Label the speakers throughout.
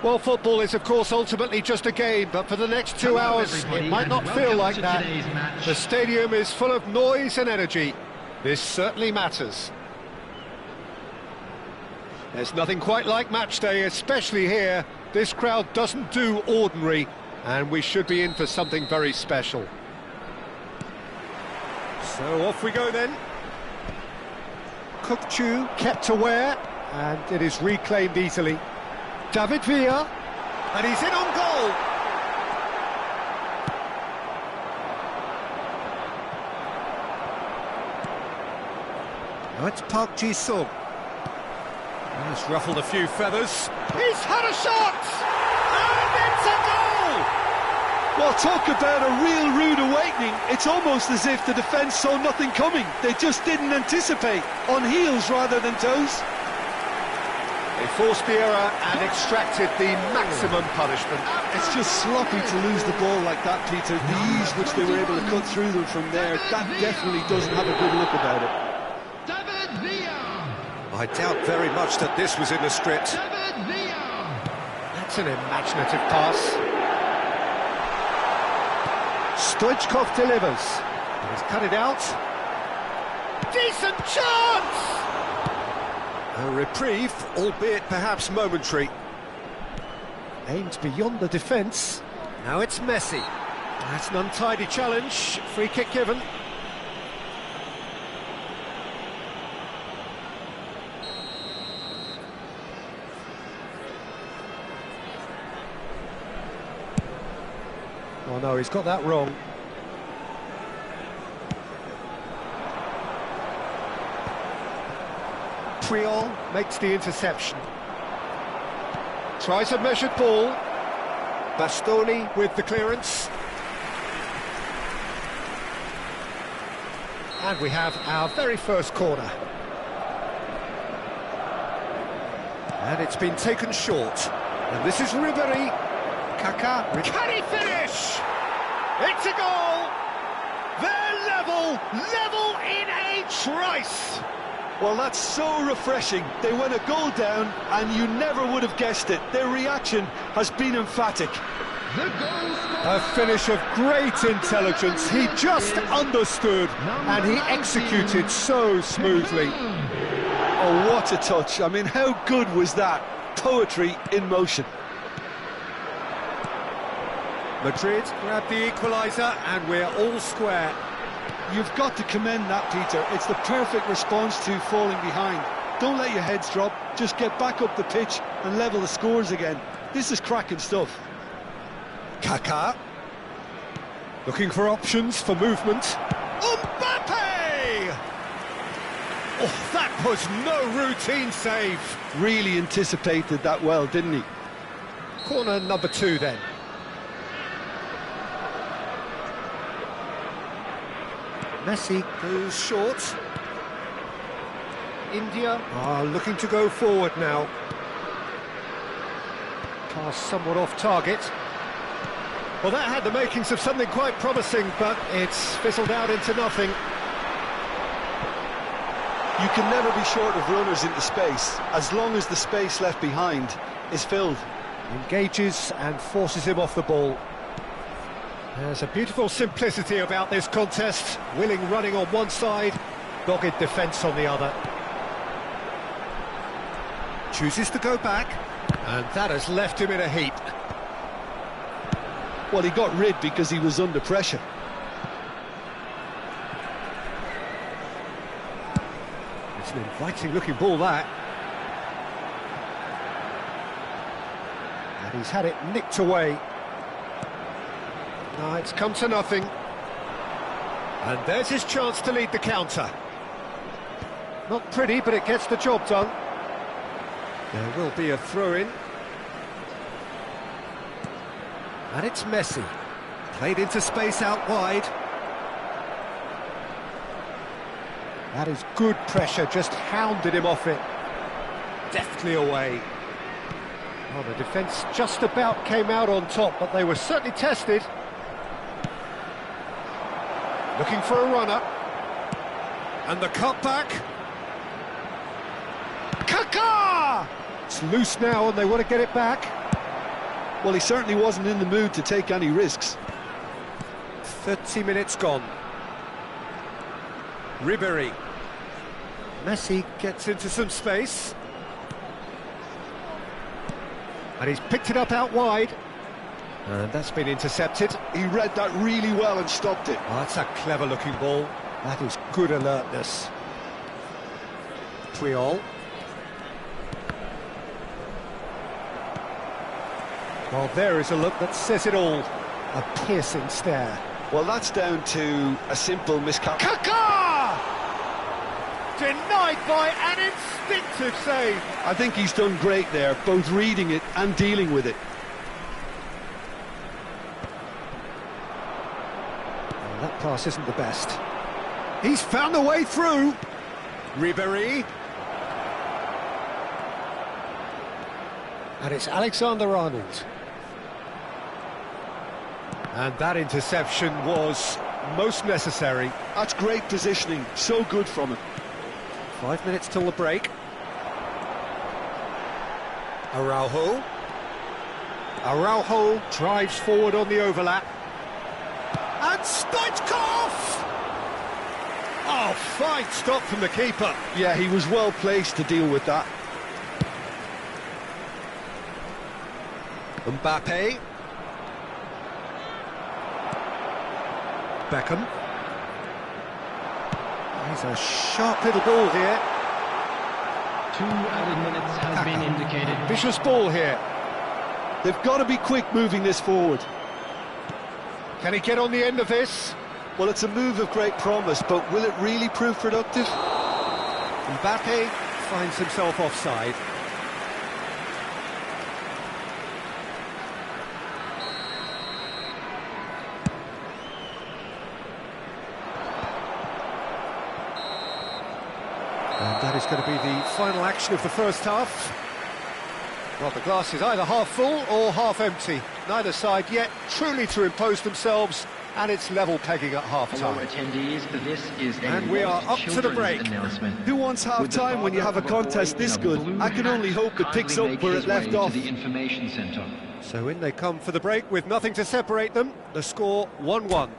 Speaker 1: Well, football is, of course, ultimately just a game, but for the next 2 hours, it might not feel like that. The stadium is full of noise and energy. This certainly matters. There's nothing quite like match day, especially here. This crowd doesn't do ordinary, and we should be in for something very special. So off we go then. Kukchu kept aware, and it is reclaimed easily. Dvision, and he's in on goal. Now it's Ps5. He's ruffled a few feathers. He's had a shot! And it's a goal!
Speaker 2: Well, talk about a real rude awakening. It's almost as if the defence saw nothing coming. They just didn't anticipate. On heels rather than toes.
Speaker 1: They forced the error and extracted the maximum punishment.
Speaker 2: It's just sloppy to lose the ball like that, Peter. The ease which they were able to cut through them from there, that definitely doesn't have a good look about it.
Speaker 1: I doubt very much that this was in the script. That's an imaginative pass. Stoichkov delivers. He's cut it out. Decent chance! A reprieve, albeit perhaps momentary. Aimed beyond the defence. Now it's Messi. That's an untidy challenge. Free kick given. Oh no, he's got that wrong. Real makes the interception. Tries a measured ball. Bastoni with the clearance. And we have our very first corner. And it's been taken short. And this is rivalry. Kaká. Can he finish? It's a goal! They're level in a trice!
Speaker 2: Well, that's so refreshing. They went a goal down, and you never would have guessed it. Their reaction has been emphatic.
Speaker 1: A finish of great intelligence. He just understood, and he executed so smoothly.
Speaker 2: Oh, what a touch. I mean, how good was that? Poetry in motion.
Speaker 1: Madrid grab the equaliser, and we're all square.
Speaker 2: You've got to commend that, Peter. It's the perfect response to falling behind. Don't let your heads drop, just get back up the pitch and level the scores again. This is cracking stuff.
Speaker 1: Kaká. Looking for options for movement. Mbappé! Oh, that was no routine save.
Speaker 2: Really anticipated that well, didn't he?
Speaker 1: Corner number 2 then. Messi goes short. India are looking to go forward now. Pass somewhat off target. Well, that had the makings of something quite promising, but it's fizzled out into nothing.
Speaker 2: You can never be short of runners into space, as long as the space left behind is filled.
Speaker 1: Engages and forces him off the ball. There's a beautiful simplicity about this contest. Willing running on one side, dogged defence on the other. Chooses to go back, and that has left him in a heap.
Speaker 2: Well, he got rid because he was under pressure.
Speaker 1: It's an inviting-looking ball, that. And he's had it nicked away. No, it's come to nothing. And there's his chance to lead the counter. Not pretty, but it gets the job done. There will be a throw-in. And it's Messi. Played into space out wide. That is good pressure, just hounded him off it. Deftly away. Well, the defence just about came out on top, but they were certainly tested. Looking for a runner. And the cutback. Kaká! It's loose now and they want to get it back.
Speaker 2: Well, he certainly wasn't in the mood to take any risks.
Speaker 1: 30 minutes gone. Ribery. Messi gets into some space. And he's picked it up out wide. And that's been intercepted.
Speaker 2: He read that really well and stopped it.
Speaker 1: Oh, that's a clever-looking ball. That is good alertness. Puyol. Well, there is a look that says it all. A piercing stare.
Speaker 2: Well, that's down to a simple miscalculation.
Speaker 1: Kaká! Denied by an instinctive save.
Speaker 2: I think he's done great there, both reading it and dealing with it.
Speaker 1: Well, that pass isn't the best. He's found a way through. Ribery. And it's Alexander-Arnold. And that interception was most necessary.
Speaker 2: That's great positioning, so good from him.
Speaker 1: 5 minutes till the break. Araujo. Araujo drives forward on the overlap. And Stoichkov! Oh, fine stop from the keeper.
Speaker 2: Yeah, he was well placed to deal with that.
Speaker 1: Mbappé. Beckham. He's a sharp little ball here.
Speaker 3: 2 added minutes has been indicated.
Speaker 1: Vicious ball here.
Speaker 2: They've got to be quick moving this forward.
Speaker 1: Can he get on the end of this?
Speaker 2: Well, it's a move of great promise, but will it really prove productive?
Speaker 1: Mbappé finds himself offside. And that is going to be the final action of the first half. Well, the glass is either half full or half empty. Neither side yet truly to impose themselves, and it's level pegging at half-time. And we are up to the break.
Speaker 2: Who wants half-time when you have a contest this good? I can only hope it picks up where it left off.
Speaker 1: So in they come for the break with nothing to separate them. The score 1-1.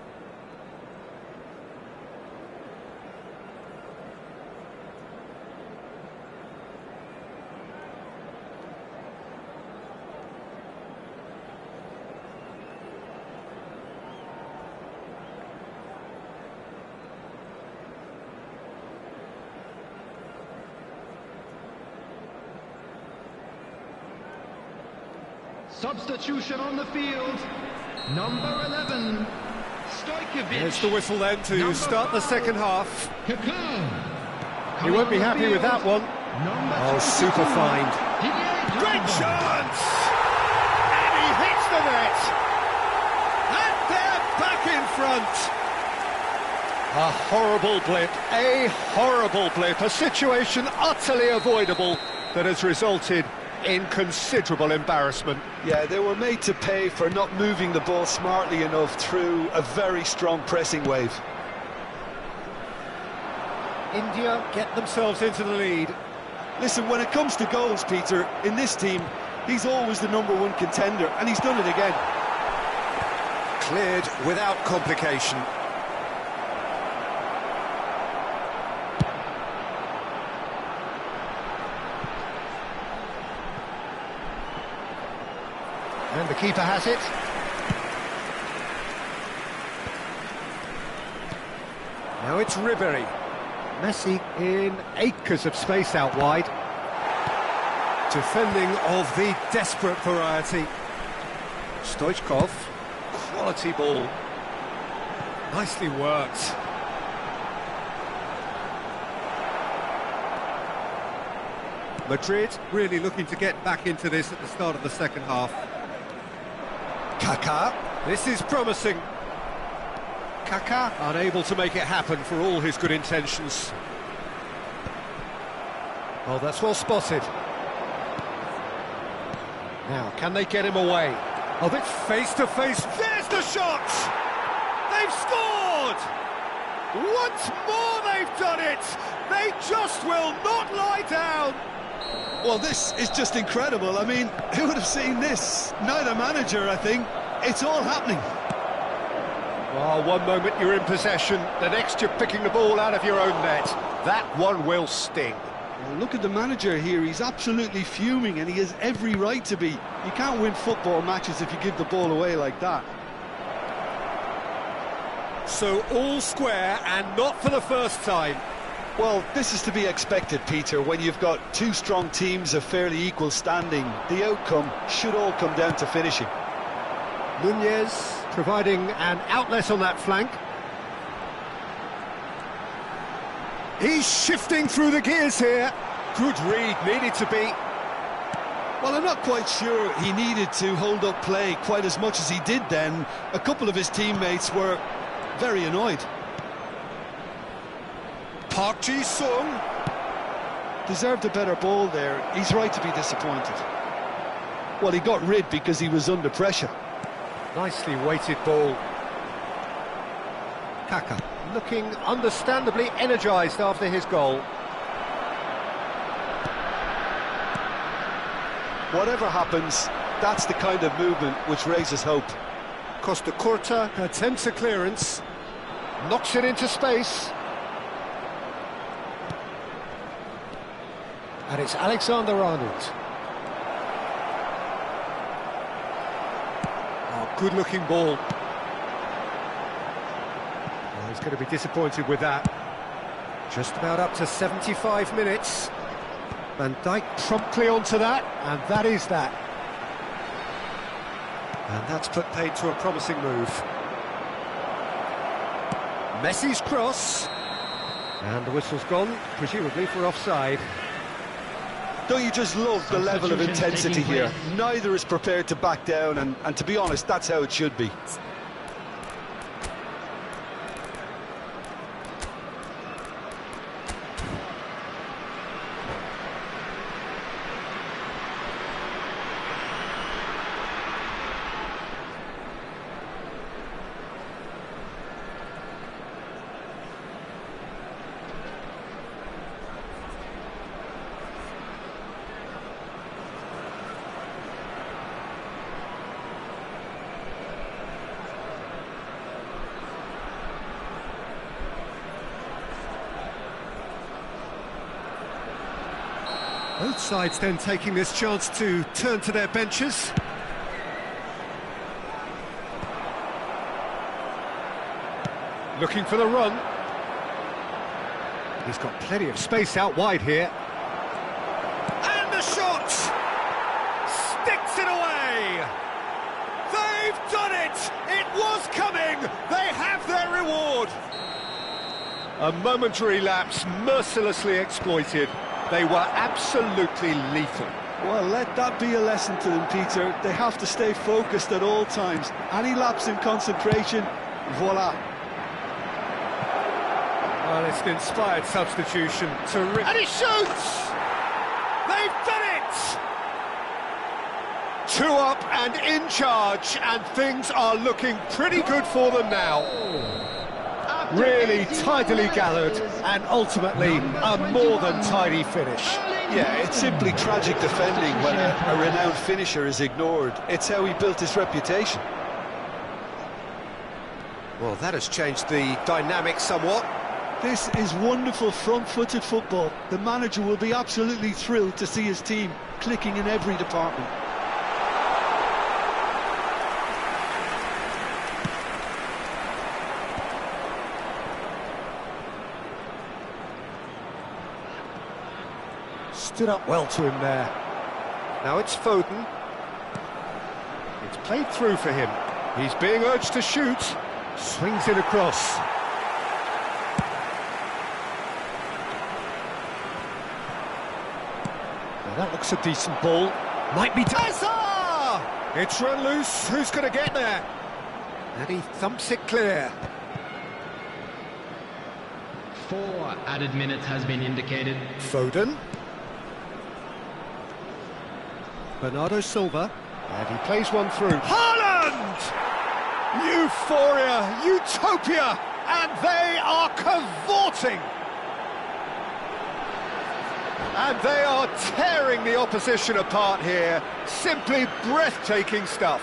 Speaker 3: Substitution on the field, number 11, Stoichkov.
Speaker 1: There's the whistle then to
Speaker 3: Number
Speaker 1: start the
Speaker 3: 5,
Speaker 1: second half.
Speaker 3: Kaká.
Speaker 1: He won't be happy with that one. Oh, super find. Great chance! And he hits the net! And they're back in front! A horrible blip, a situation utterly avoidable that has resulted in considerable embarrassment.
Speaker 2: Yeah, they were made to pay for not moving the ball smartly enough through a very strong pressing wave.
Speaker 1: India get themselves into the lead.
Speaker 2: Listen, when it comes to goals, Peter, in this team, he's always the #1 contender, and he's done it again.
Speaker 1: Cleared without complication. And the keeper has it. Now it's Ribery. Messi in acres of space out wide. Defending of the desperate variety. Stoichkov, quality ball. Nicely worked. Madrid really looking to get back into this at the start of the second half. Kaká, this is promising. Kaká unable to make it happen for all his good intentions. Oh, that's well spotted. Now, can they get him away? Oh, it's face to face. There's the shot! They've scored! Once more they've done it! They just will not lie down!
Speaker 2: Well, this is just incredible. I mean, who would have seen this? Neither manager, I think. It's all happening.
Speaker 1: Well, one moment you're in possession, the next you're picking the ball out of your own net. That one will sting.
Speaker 2: Well, look at the manager here. He's absolutely fuming, and he has every right to be. You can't win football matches if you give the ball away like that.
Speaker 1: So all square, and not for the first time.
Speaker 2: Well, this is to be expected, Peter. When you've got two strong teams of fairly equal standing, the outcome should all come down to finishing.
Speaker 1: Nunez providing an outlet on that flank. He's shifting through the gears here. Good read, needed to be.
Speaker 2: Well, I'm not quite sure he needed to hold up play quite as much as he did then. A couple of his teammates were very annoyed.
Speaker 1: Park Ji-sung
Speaker 2: deserved a better ball there. He's right to be disappointed. Well, he got rid because he was under pressure.
Speaker 1: Nicely weighted ball. Kaka looking understandably energised after his goal.
Speaker 2: Whatever happens, that's the kind of movement which raises hope.
Speaker 1: Costa Curta attempts a clearance, knocks it into space. And it's Alexander-Arnold. Oh, good-looking ball. Oh, he's going to be disappointed with that. Just about up to 75 minutes. Van Dijk promptly onto that, and that is that. And that's put paid to a promising move. Messi's cross. And the whistle's gone, presumably for offside.
Speaker 2: Don't you just love the level of intensity here? Neither is prepared to back down, and to be honest, that's how it should be.
Speaker 1: Both sides then taking this chance to turn to their benches. Looking for the run. He's got plenty of space out wide here. And the shot! Sticks it away! They've done it! It was coming! They have their reward! A momentary lapse mercilessly exploited. They were absolutely lethal.
Speaker 2: Well, let that be a lesson to them, Peter. They have to stay focused at all times. Any lapse in concentration, voila.
Speaker 1: Well, it's an inspired substitution. And he shoots! They've done it! 2 up and in charge, and things are looking pretty good for them now. Really tidily gathered, and ultimately a more than tidy finish.
Speaker 2: Yeah, it's simply tragic defending when a renowned finisher is ignored. It's how he built his reputation.
Speaker 1: Well, that has changed the dynamic somewhat.
Speaker 2: This is wonderful front-footed football. The manager will be absolutely thrilled to see his team clicking in every department.
Speaker 1: Stood up well to him there. Now it's Foden. It's played through for him. He's being urged to shoot. Swings it across. Now that looks a decent ball. Might be... It's run loose. Who's going to get there? And he thumps it clear.
Speaker 3: 4 added minutes has been indicated.
Speaker 1: Foden. Bernardo Silva, and he plays one through. Haaland! Euphoria, utopia, and they are cavorting. And they are tearing the opposition apart here. Simply breathtaking stuff.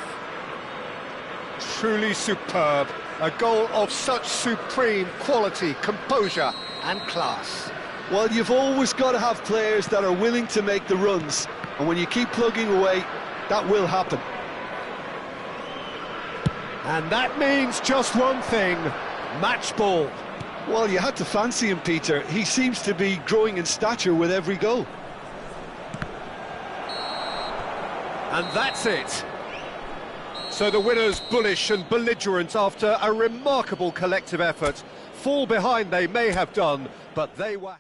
Speaker 1: Truly superb. A goal of such supreme quality, composure and class.
Speaker 2: Well, you've always got to have players that are willing to make the runs. And when you keep plugging away, that will happen.
Speaker 1: And that means just one thing, match ball.
Speaker 2: Well, you had to fancy him, Peter. He seems to be growing in stature with every goal.
Speaker 1: And that's it. So the winners, bullish and belligerent after a remarkable collective effort. Fall behind they may have done, but they were...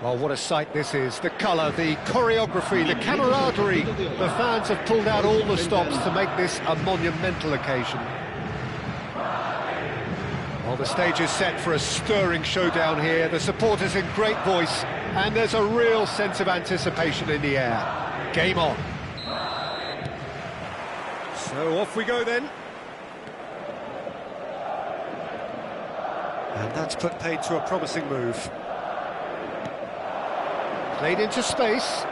Speaker 1: Well, what a sight this is. The colour, the choreography, the camaraderie. The fans have pulled out all the stops to make this a monumental occasion. Well, the stage is set for a stirring showdown here. The supporters in great voice, and there's a real sense of anticipation in the air. Game on. So off we go then. And that's put paid to a promising move. Played into space.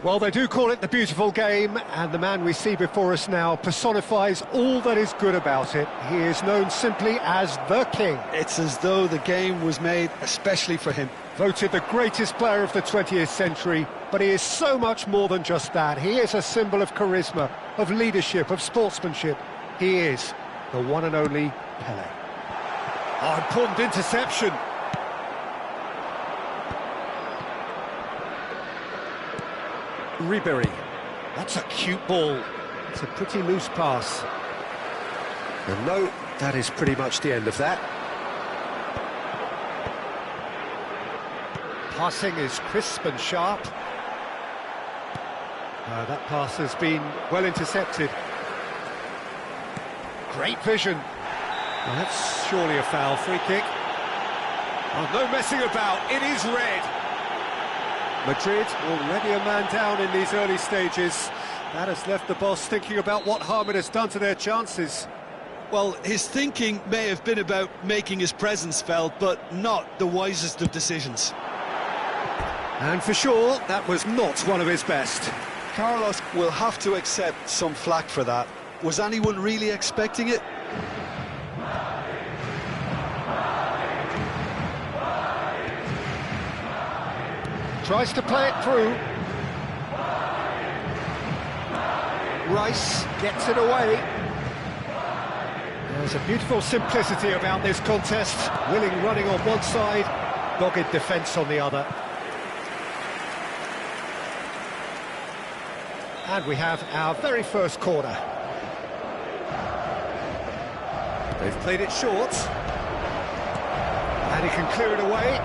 Speaker 1: Well, they do call it the beautiful game, and the man we see before us now personifies all that is good about it. He is known simply as the King.
Speaker 2: It's as though the game was made especially for him.
Speaker 1: Voted the greatest player of the 20th century, but he is so much more than just that. He is a symbol of charisma, of leadership, of sportsmanship. He is the one and only Pelé. Oh, important interception. Ribery. That's a cute ball. It's a pretty loose pass. And no, that is pretty much the end of that. Passing is crisp and sharp. That pass has been well intercepted. Great vision. Well, that's surely a foul. Free kick. Oh, no messing about, it is red. Madrid already a man down in these early stages. That has left the boss thinking about what harm it has done to their chances.
Speaker 2: Well, his thinking may have been about making his presence felt, but not the wisest of decisions.
Speaker 1: And for sure, that was not one of his best.
Speaker 2: Carlos will have to accept some flack for that. Was anyone really expecting it?
Speaker 1: Tries to play it through. Rice gets it away. There's a beautiful simplicity about this contest. Willing running on one side, dogged defence on the other. And we have our very first corner. They've played it short. And he can clear it away.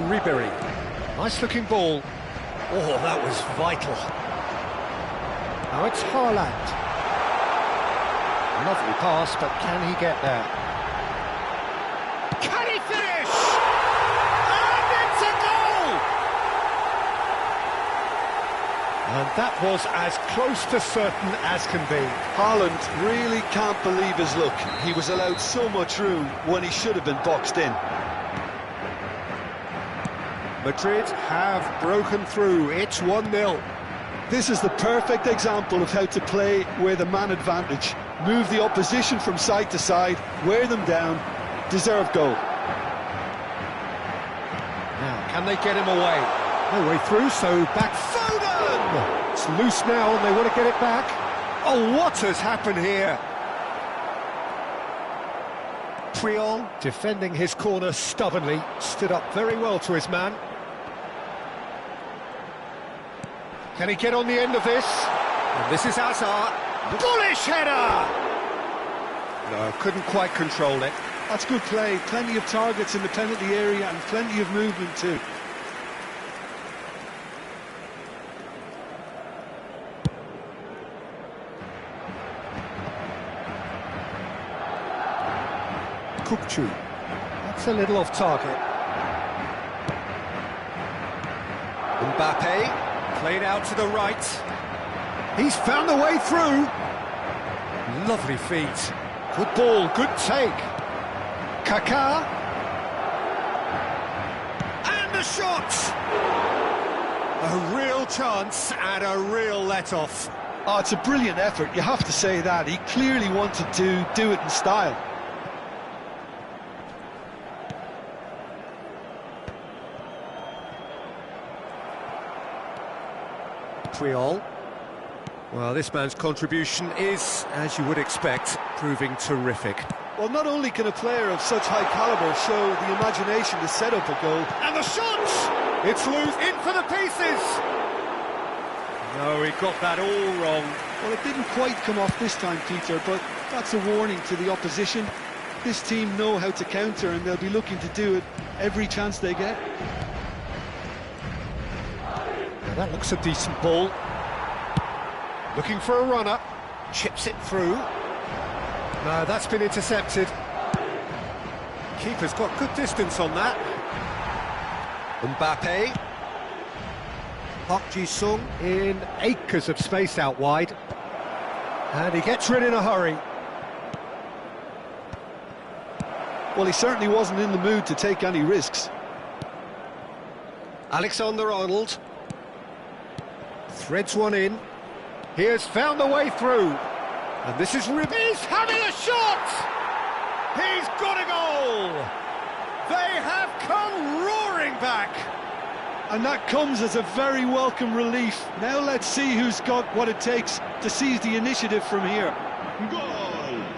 Speaker 1: Ribery. Nice looking ball. Oh, that was vital. Now it's Haaland. Lovely pass, but can he get there? Can he finish? And it's a goal! And that was as close to certain as can be.
Speaker 2: Haaland really can't believe his luck. He was allowed so much room when he should have been boxed in.
Speaker 1: Madrid have broken through. It's 1-0.
Speaker 2: This is the perfect example of how to play with a man advantage. Move the opposition from side to side, wear them down, deserve goal.
Speaker 1: Now, can they get him away? No way through, so back Foden! It's loose now and they want to get it back. Oh, what has happened here? Puyol, defending his corner stubbornly, stood up very well to his man. Can he get on the end of this? And this is Hazard. Bullish header! No, couldn't quite control it.
Speaker 2: That's good play. Plenty of targets in the penalty area and plenty of movement too.
Speaker 1: Kukçu. That's a little off target. Mbappé. Played out to the right. He's found the way through. Lovely feet. Good ball, good take. Kaká. And the shot! A real chance and a real let-off.
Speaker 2: Oh, it's a brilliant effort, you have to say that. He clearly wanted to do it in style.
Speaker 1: Puyol. Well, this man's contribution is, as you would expect, proving terrific.
Speaker 2: Well, not only can a player of such high calibre show the imagination to set up a goal...
Speaker 1: And the shot! It's loose, in for the pieces! No, he got that all wrong.
Speaker 2: Well, it didn't quite come off this time, Peter, but that's a warning to the opposition. This team know how to counter and they'll be looking to do it every chance they get.
Speaker 1: Now that looks a decent ball. Looking for a runner. Chips it through. No, that's been intercepted. Keeper's got good distance on that. Mbappé. Park Ji-sung in acres of space out wide. And he gets rid in a hurry.
Speaker 2: Well, he certainly wasn't in the mood to take any risks.
Speaker 1: Alexander-Arnold. Threads one in. He has found the way through. And this is He's having a shot! He's got a goal! They have come roaring back!
Speaker 2: And that comes as a very welcome relief. Now let's see who's got what it takes to seize the initiative from here.
Speaker 3: Goal!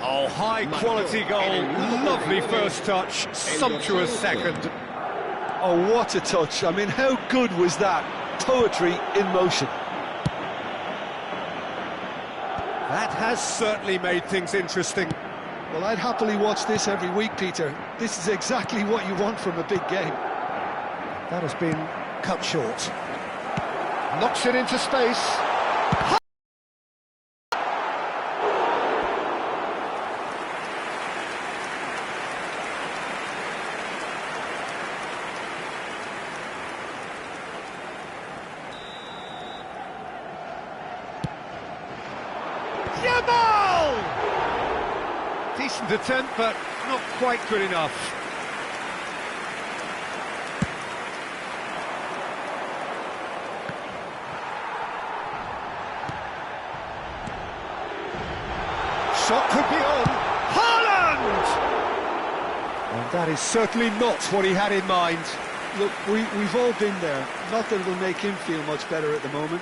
Speaker 1: Oh, high-quality goal. Lovely first touch, sumptuous second.
Speaker 2: Oh, what a touch. I mean, how good was that? Poetry in motion.
Speaker 1: That has certainly made things interesting.
Speaker 2: Well, I'd happily watch this every week, Peter. This is exactly what you want from a big game.
Speaker 1: That has been cut short. Knocks it into space. Yamal! Decent attempt, but not quite good enough. Shot could be on. Haaland! And that is certainly not what he had in mind.
Speaker 2: Look, we've all been there. Not that it'll make him feel much better at the moment.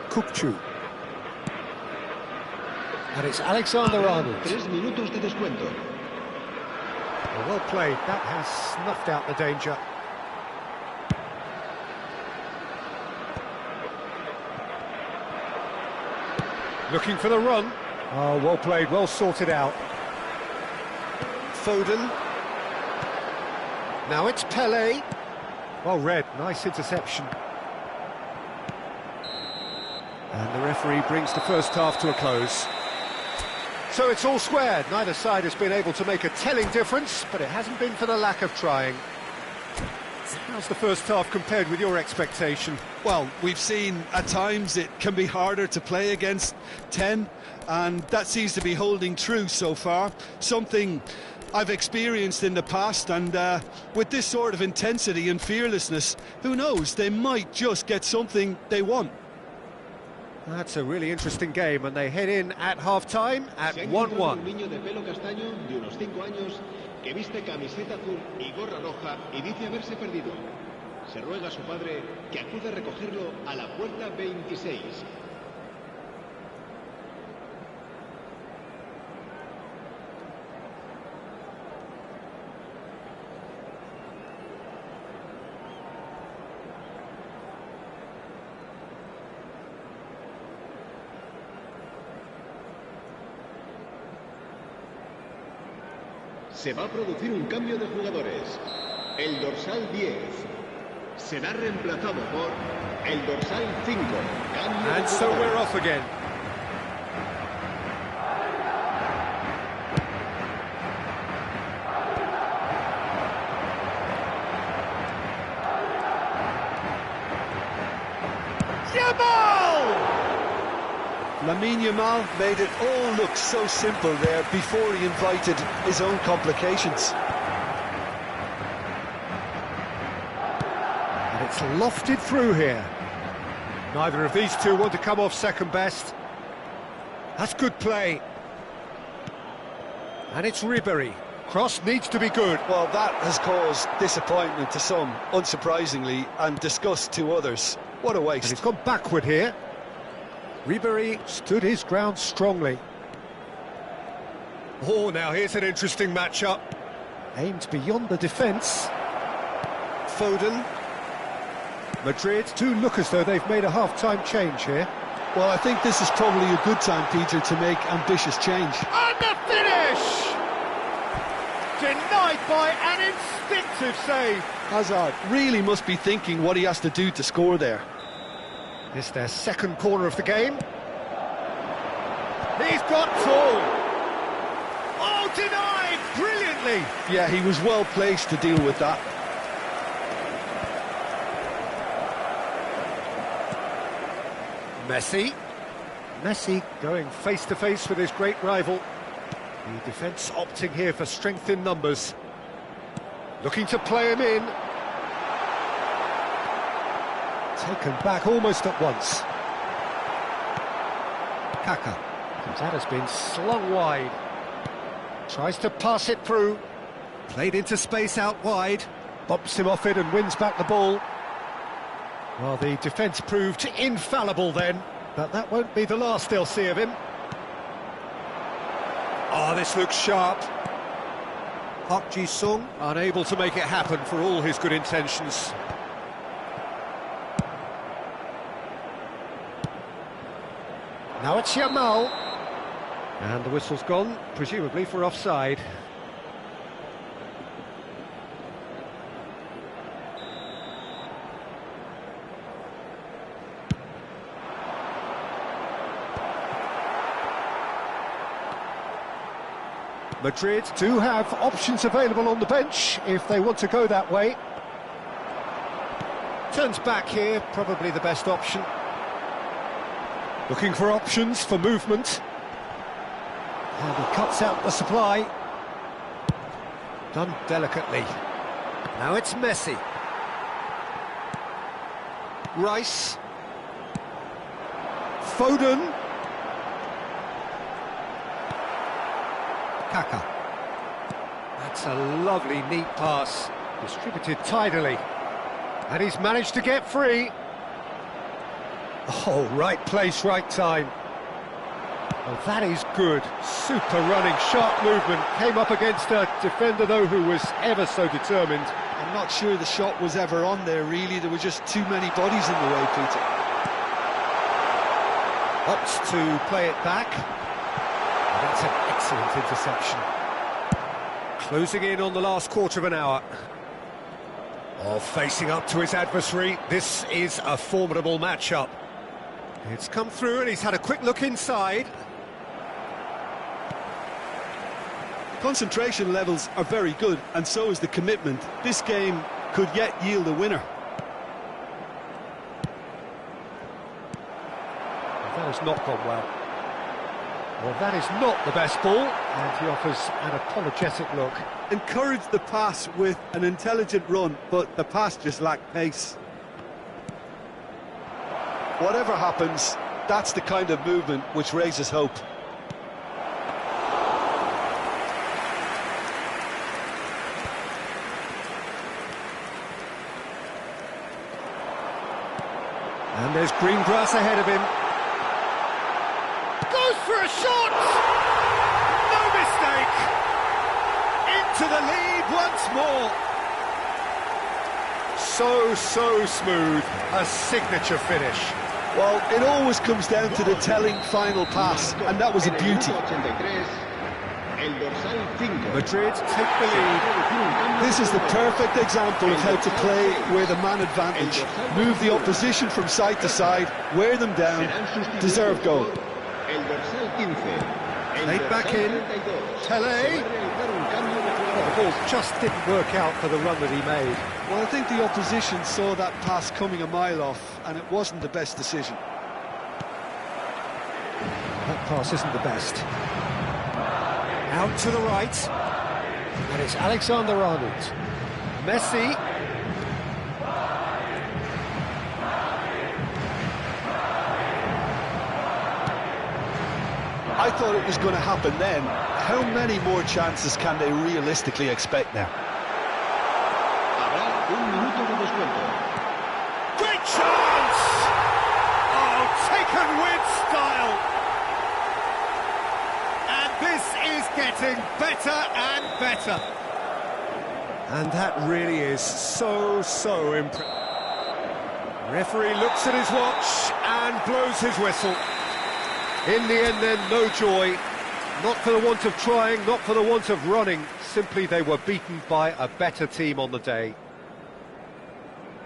Speaker 1: Kukçu. And it's Alexander-Arnold.
Speaker 3: 3 minutos de descuento.
Speaker 1: Well played, that has snuffed out the danger. Looking for the run. Oh, well played, well sorted out. Foden. Now it's Pelé. Well read, nice interception. And the referee brings the first half to a close. So it's all squared. Neither side has been able to make a telling difference, but it hasn't been for the lack of trying. How's the first half compared with your expectation?
Speaker 2: Well, we've seen at times it can be harder to play against 10, and that seems to be holding true so far. Something I've experienced in the past, and with this sort of intensity and fearlessness, who knows, they might just get something they want.
Speaker 1: That's a really interesting game, and they head in at half-time at 1-1.
Speaker 3: Un niño de pelo castaño de unos 5 años que viste camiseta azul y gorra roja y dice haberse perdido. Se ruega a su padre que acude a recogerlo a la puerta 26. Se va a producir un cambio de jugadores. El dorsal 10 será reemplazado por el dorsal 5. Cambio
Speaker 1: And
Speaker 3: de
Speaker 1: so
Speaker 3: jugadores.
Speaker 1: we're off again. Yamal!
Speaker 2: Lamine Yamal made it all look so simple there before he invited his own complications.
Speaker 1: And it's lofted through here. Neither of these two want to come off second best. That's good play. And it's Ribery. Cross needs to be good.
Speaker 2: Well, that has caused disappointment to some, unsurprisingly, and disgust to others. What a
Speaker 1: And
Speaker 2: waste.
Speaker 1: it's gone backward here. Ribery stood his ground strongly. Oh, now here's an interesting matchup. Aimed beyond the defence. Foden. Madrid do look as though they've made a half-time change here.
Speaker 2: Well, I think this is probably a good time, Peter, to make ambitious change.
Speaker 1: And the finish! Denied by an instinctive save.
Speaker 2: Hazard really must be thinking what he has to do to score there.
Speaker 1: It's their second corner of the game. He's got tall. Oh, denied brilliantly.
Speaker 2: Yeah, he was well placed to deal with that.
Speaker 1: Messi going face-to-face with his great rival. The defence opting here for strength in numbers. Looking to play him in. Taken back almost at once. Kaka. That has been slung wide. Tries to pass it through. Played into space out wide. Bumps him off it and wins back the ball. Well, the defence proved infallible then, but that won't be the last they'll see of him. Oh, this looks sharp. Park Ji-sung unable to make it happen for all his good intentions. Now it's Yamal. And the whistle's gone, presumably for offside. Madrid do have options available on the bench if they want to go that way. Turns back here, probably the best option. Looking for options for movement. And he cuts out the supply. Done delicately. Now it's Messi. Rice. Foden. Kaka. That's a lovely, neat pass. Distributed tidily. And he's managed to get free. Oh, right place, right time. Oh, that is good. Super running, sharp movement. Came up against a defender, though, who was ever so determined.
Speaker 2: I'm not sure the shot was ever on there, really. There were just too many bodies in the way, Peter.
Speaker 1: Opts to play it back. And that's an excellent interception. Closing in on the last quarter of an hour. Oh, facing up to his adversary. This is a formidable matchup. It's come through and he's had a quick look inside.
Speaker 2: Concentration levels are very good, and so is the commitment. This game could yet yield a winner.
Speaker 1: Well, that has not gone well. Well, that is not the best ball, and he offers an apologetic look.
Speaker 2: Encourage the pass with an intelligent run, but the pass just lacked pace. Whatever happens, that's the kind of movement which raises hope.
Speaker 1: And there's green grass ahead of him. Goes for a shot! No mistake! Into the lead once more. So smooth. A signature finish.
Speaker 2: Well, it always comes down to the telling final pass, and that was a beauty.
Speaker 1: Madrid take the lead.
Speaker 2: This is the perfect example of how to play with a man advantage. Move the opposition from side to side, wear them down, deserve goal.
Speaker 1: Played back in. Tele. The ball just didn't work out for the run that he made.
Speaker 2: Well, I think the opposition saw that pass coming a mile off, and it wasn't the best decision.
Speaker 1: That pass isn't the best. Out to the right. And it's Alexander-Arnold. Messi.
Speaker 2: I thought it was going to happen then. How many more chances can they realistically expect now?
Speaker 1: Great chance! Oh, taken with style! And this is getting better and better. And that really is so impressive. Referee looks at his watch and blows his whistle. In the end then, no joy. Not for the want of trying, not for the want of running. Simply they were beaten by a better team on the day.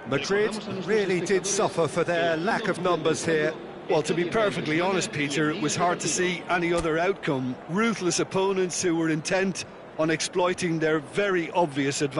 Speaker 1: Madrid really did suffer for their lack of numbers here.
Speaker 2: Well, to be perfectly honest, Peter, it was hard to see any other outcome. Ruthless opponents who were intent on exploiting their very obvious advantage.